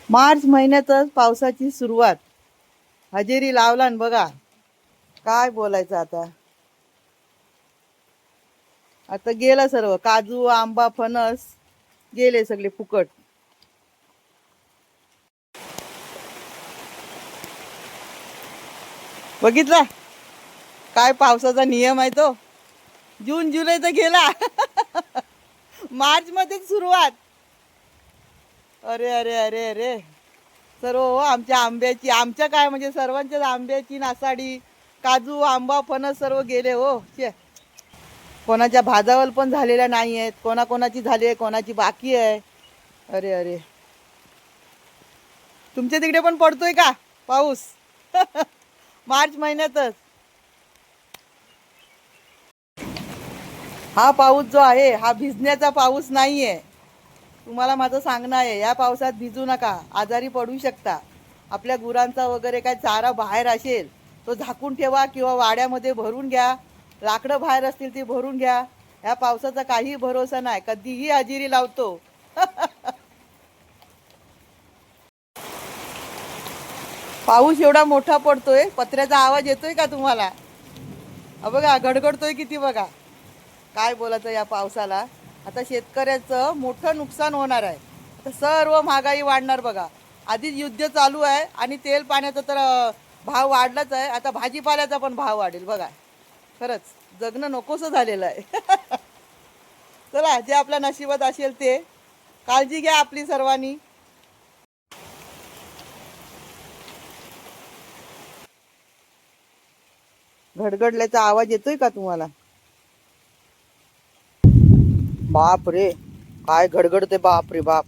मार्च महिन्यातच पावसाची सुरुवात. हजेरी लावला न बघा. काय बोलायचं आता. आता गेलं सर्व. काजू, आंबा, फणस गेले सगळे फुकट. बघितला काय पावसाचा नियम आहे तो. जून जुलै तर गेला. मार्च मध्येच सुरुवात. अरे अरे अरे अरे. सर्व हो आमच्या आंब्याची, आमच्या काय म्हणजे सर्वांच्याच आंब्याची नासाडी, काजू, आंबा, फणस सर्व गेले हो. कोणाच्या भाजावल पण झालेल्या नाही आहेत. कोणाकोणाची झाली आहे, कोणाची बाकी आहे. अरे अरे. तुमच्या तिकडे पण पडतोय का पाऊस? मार्च महिन्यातच. हा पाऊस जो आहे हा भिजण्याचा पाऊस नाहीये. तुम्हाला माझं सांगणं आहे, या पावसात भिजू नका, आजारी पडू शकता. आपल्या गुरांचा वगैरे काय चारा बाहेर असेल तो झाकून ठेवा किंवा वाड्यामध्ये भरून घ्या. लाकडं बाहेर असतील ती भरून घ्या. या पावसाचा काही भरोसा नाही, कधीही हजेरी लावतो. पाऊस एवढा मोठा पडतोय, पत्र्याचा आवाज येतोय का तुम्हाला? बघा गडगडतोय किती बघा. काय बोलायचं या पावसाला. आता शेतकऱ्याचं मोठं नुकसान होणार आहे. आता सर्व महागाई वाढणार बघा. आधीच युद्ध चालू आहे आणि तेल पाण्याचा तर भाव वाढलाच आहे. आता भाजीपाल्याचा पण भाव वाढेल बघा. खरंच जगणं नकोसं झालेलं आहे. चला, जे आपल्या नशिबात असेल ते. काळजी घ्या आपली सर्वांनी. घडघडल्याचा आवाज येतोय का तुम्हाला? बाप रे, काय घडघडते, बाप रे बाप.